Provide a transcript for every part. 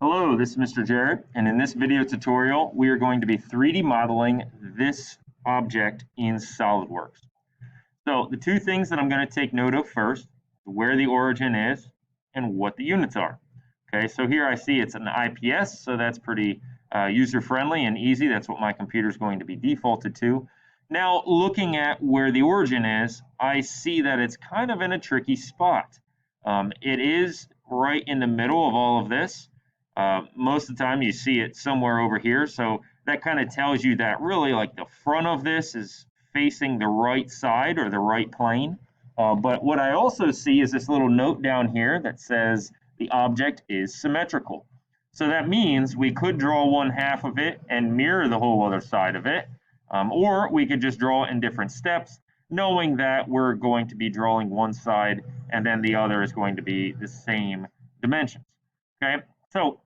Hello, this is Mr. Jarrett, and in this video tutorial, we are going to be 3D modeling this object in SolidWorks. So the two things that I'm going to take note of first, where the origin is and what the units are. Okay, so here I see it's an IPS, so that's pretty user-friendly and easy. That's what my computer is going to be defaulted to. Now, looking at where the origin is, I see that it's kind of in a tricky spot. It is right in the middle of all of this. Most of the time you see it somewhere over here, so that kind of tells you that really like the front of this is facing the right side or the right plane. But what I also see is this little note down here that says the object is symmetrical. So that means we could draw one half of it and mirror the whole other side of it, or we could just draw it in different steps, knowing that we're going to be drawing one side and then the other is going to be the same dimensions. Okay, so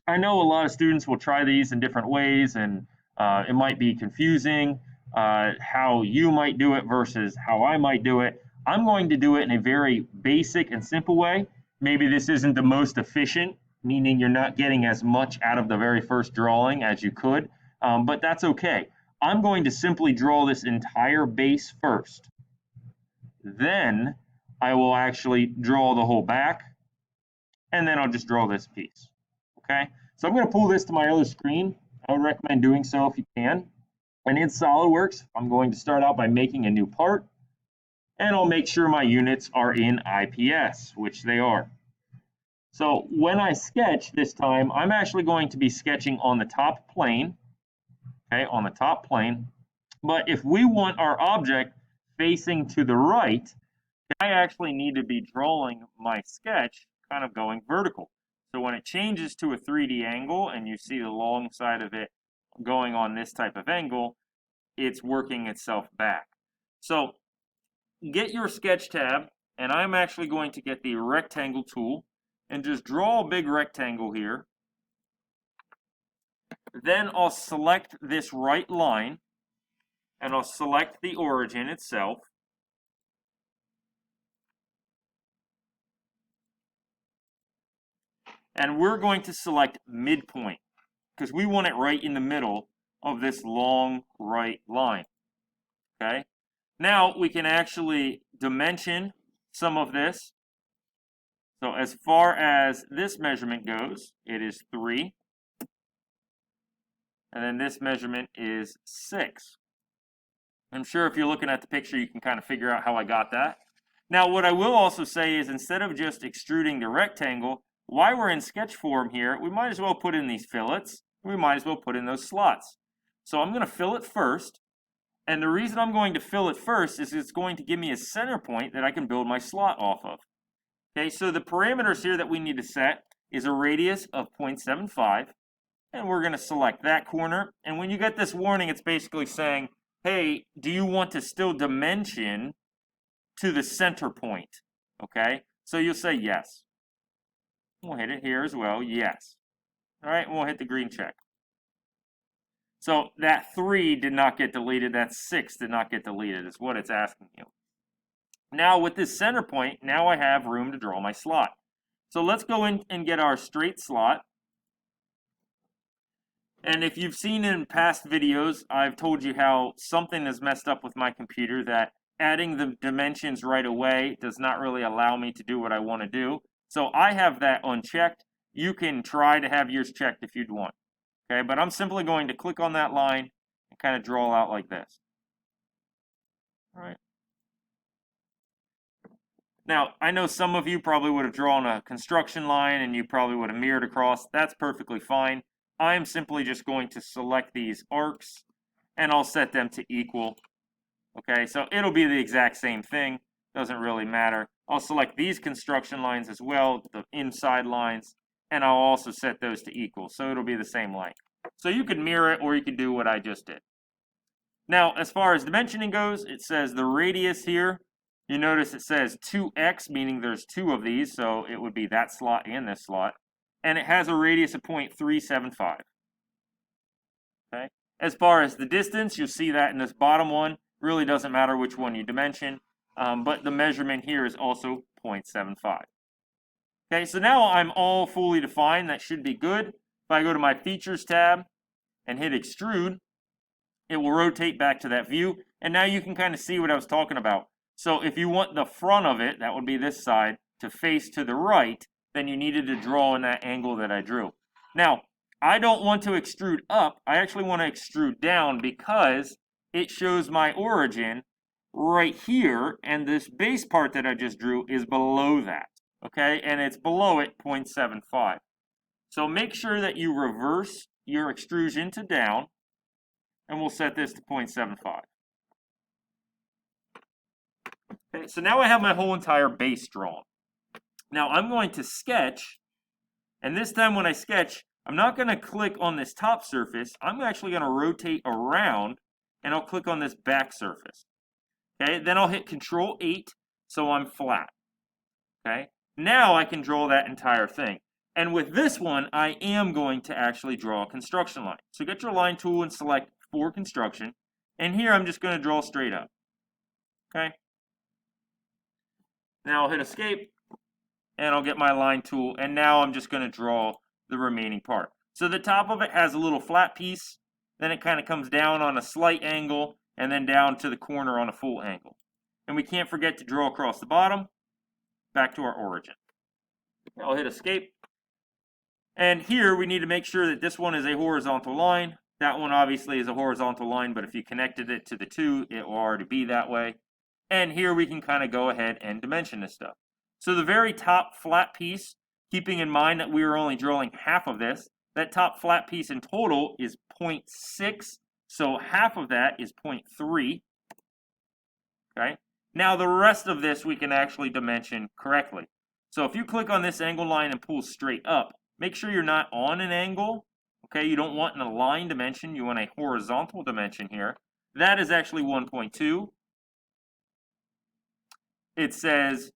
I know a lot of students will try these in different ways, and it might be confusing how you might do it versus how I might do it. I'm going to do it in a very basic and simple way. Maybe this isn't the most efficient, meaning you're not getting as much out of the very first drawing as you could, but that's okay. I'm going to simply draw this entire base first. Then I will actually draw the whole back, and then I'll just draw this piece. Okay, so I'm going to pull this to my other screen. I would recommend doing so if you can. And in SolidWorks, I'm going to start out by making a new part, and I'll make sure my units are in IPS, which they are. So when I sketch this time, I'm actually going to be sketching on the top plane, okay, on the top plane. But if we want our object facing to the right, I actually need to be drawing my sketch kind of going vertical. So when it changes to a 3D angle and you see the long side of it going on this type of angle, it's working itself back. So get your sketch tab, and I'm actually going to get the rectangle tool and just draw a big rectangle here. Then I'll select this right line, and I'll select the origin itself. And we're going to select midpoint because we want it right in the middle of this long right line. Okay. Now we can actually dimension some of this. So as far as this measurement goes, it is 3. And then this measurement is 6. I'm sure if you're looking at the picture, you can kind of figure out how I got that. Now what I will also say is instead of just extruding the rectangle, while we're in sketch form here, we might as well put in these fillets. We might as well put in those slots. So I'm going to fillet first. And the reason I'm going to fillet first is it's going to give me a center point that I can build my slot off of. Okay, so the parameters here that we need to set is a radius of 0.75. And we're going to select that corner. And when you get this warning, it's basically saying, hey, do you want to still dimension to the center point? Okay, so you'll say yes. We'll hit it here as well, yes. All right, we'll hit the green check. So that 3 did not get deleted, that 6 did not get deleted, is what it's asking you. Now with this center point, now I have room to draw my slot. So let's go in and get our straight slot. And if you've seen in past videos, I've told you how something is messed up with my computer, that adding the dimensions right away does not really allow me to do what I want to do. So I have that unchecked. You can try to have yours checked if you'd want. Okay, but I'm simply going to click on that line and kind of draw out like this. All right. Now, I know some of you probably would have drawn a construction line and you probably would have mirrored across. That's perfectly fine. I'm simply just going to select these arcs and I'll set them to equal. Okay, so it'll be the exact same thing. Doesn't really matter. I'll select these construction lines as well, the inside lines, and I'll also set those to equal, so it'll be the same length. So you can mirror it or you can do what I just did. Now, as far as dimensioning goes, it says the radius here. You notice it says 2x, meaning there's 2 of these, so it would be that slot and this slot. And it has a radius of 0.375. Okay. As far as the distance, you'll see that in this bottom one. Really doesn't matter which one you dimension, but the measurement here is also 0.75. Okay, so now I'm all fully defined. That should be good. If I go to my Features tab and hit Extrude, it will rotate back to that view. And now you can kind of see what I was talking about. So if you want the front of it, that would be this side, to face to the right, then you needed to draw in that angle that I drew. Now, I don't want to extrude up. I actually want to extrude down because it shows my origin right here, and this base part that I just drew is below that, okay? And it's below it 0.75. So make sure that you reverse your extrusion to down, and we'll set this to 0.75. Okay, so now I have my whole entire base drawn. Now I'm going to sketch, and this time when I sketch, I'm not going to click on this top surface. I'm actually going to rotate around, and I'll click on this back surface. Okay, then I'll hit Control 8, so I'm flat. Okay, now I can draw that entire thing. And with this one, I am going to actually draw a construction line. So get your line tool and select for construction. And here I'm just going to draw straight up. Okay. Now I'll hit Escape, and I'll get my line tool, and now I'm just going to draw the remaining part. So the top of it has a little flat piece, then it kind of comes down on a slight angle, and then down to the corner on a full angle. And we can't forget to draw across the bottom, back to our origin. I'll hit Escape. And here we need to make sure that this one is a horizontal line. That one obviously is a horizontal line, but if you connected it to the two, it will already be that way. And here we can kind of go ahead and dimension this stuff. So the very top flat piece, keeping in mind that we are only drawing half of this, that top flat piece in total is 0.6. So half of that is 0.3. Okay. Now the rest of this we can actually dimension correctly. So if you click on this angle line and pull straight up, make sure you're not on an angle. Okay, you don't want an aligned dimension, you want a horizontal dimension here. That is actually 1.2. It says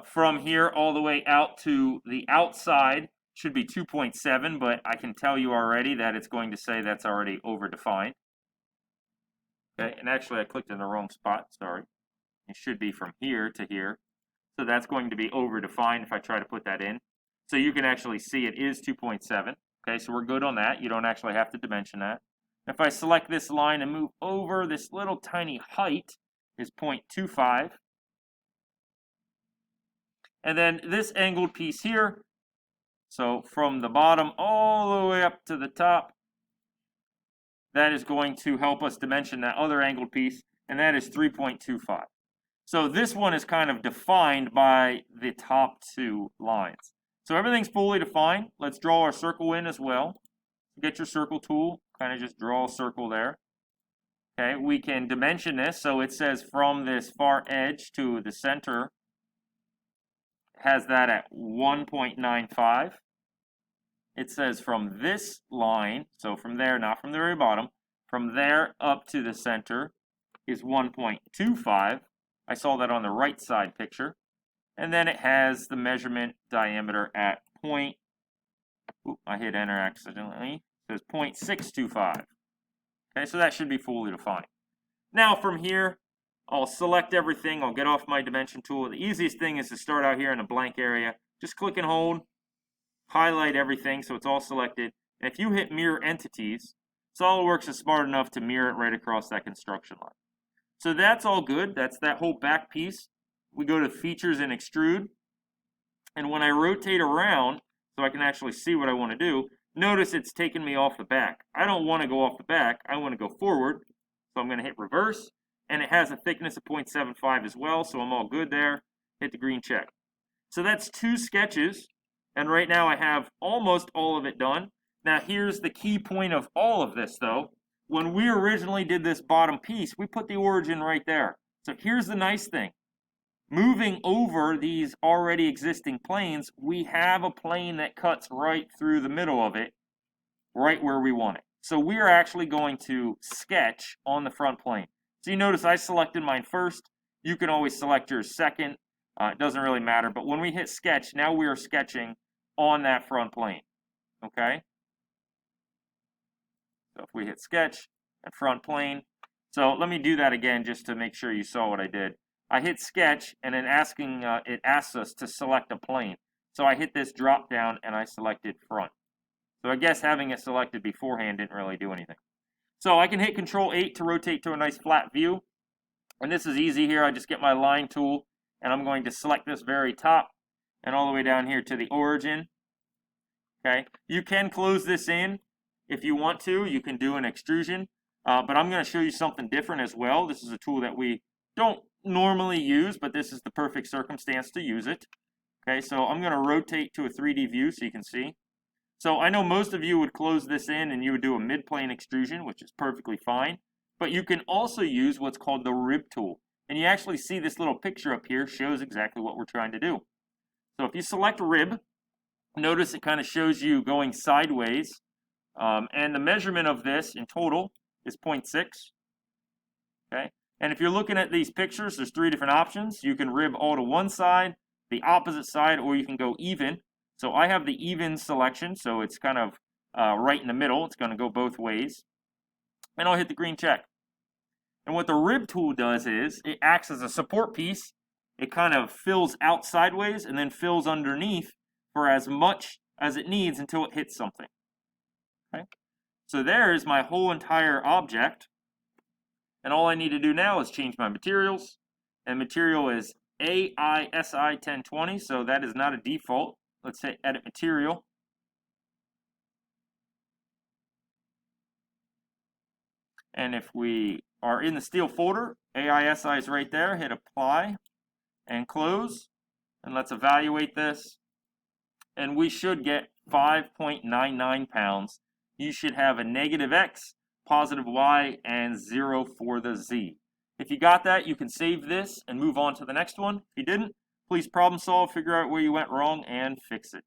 from here all the way out to the outside should be 2.7, but I can tell you already that it's going to say that's already overdefined. Okay, and actually I clicked in the wrong spot, sorry. It should be from here to here. So that's going to be overdefined if I try to put that in. So you can actually see it is 2.7. Okay, so we're good on that. You don't actually have to dimension that. If I select this line and move over, this little tiny height is 0.25. And then this angled piece here, so from the bottom all the way up to the top, that is going to help us dimension that other angled piece, and that is 3.25. So this one is kind of defined by the top two lines. So everything's fully defined. Let's draw our circle in as well. Get your circle tool, kind of just draw a circle there. Okay, we can dimension this, so it says from this far edge to the center, has that at 1.95. It says from this line, so from there, not from the very bottom, from there up to the center is 1.25. I saw that on the right side picture. And then it has the measurement diameter at I hit enter accidentally. It says 0.625. Okay, so that should be fully defined. Now from here, I'll select everything. I'll get off my dimension tool. The easiest thing is to start out here in a blank area. Just click and hold, highlight everything so it's all selected. And if you hit mirror entities, SolidWorks is smart enough to mirror it right across that construction line. So that's all good. That's that whole back piece. We go to Features and Extrude. And when I rotate around, so I can actually see what I want to do, notice it's taking me off the back. I don't want to go off the back. I want to go forward. So I'm going to hit reverse. And it has a thickness of 0.75 as well, so I'm all good there. Hit the green check. So that's 2 sketches. And right now I have almost all of it done. Now here's the key point of all of this, though. When we originally did this bottom piece, we put the origin right there. So here's the nice thing. Moving over these already existing planes, we have a plane that cuts right through the middle of it, right where we want it. So we are actually going to sketch on the front plane. So you notice I selected mine first. You can always select yours second. It doesn't really matter. But when we hit sketch, now we are sketching on that front plane. Okay? So if we hit sketch and front plane. So let me do that again just to make sure you saw what I did. I hit sketch, and then it asks us to select a plane. So I hit this drop down and I selected front. So I guess having it selected beforehand didn't really do anything. So I can hit Control 8 to rotate to a nice flat view. And this is easy here. I just get my line tool and I'm going to select this very top and all the way down here to the origin. Okay, you can close this in if you want to. You can do an extrusion, but I'm going to show you something different as well. This is a tool that we don't normally use, but this is the perfect circumstance to use it. Okay, so I'm going to rotate to a 3D view so you can see. So I know most of you would close this in and you would do a mid-plane extrusion, which is perfectly fine. But you can also use what's called the rib tool. And you actually see this little picture up here shows exactly what we're trying to do. So if you select rib, notice it kind of shows you going sideways. And the measurement of this in total is 0.6. Okay. And if you're looking at these pictures, there's 3 different options. You can rib all to one side, the opposite side, or you can go even. So I have the even selection, so it's kind of right in the middle. It's going to go both ways. And I'll hit the green check. And what the rib tool does is it acts as a support piece. It kind of fills out sideways and then fills underneath for as much as it needs until it hits something. Okay? So there's my whole entire object. And all I need to do now is change my materials. And material is AISI 1020, so that is not a default. Let's say edit material. And if we are in the steel folder, AISI is right there. Hit apply and close. And let's evaluate this. And we should get 5.99 pounds. You should have a negative X, positive Y, and 0 for the Z. If you got that, you can save this and move on to the next one. If you didn't, please problem solve, figure out where you went wrong, and fix it.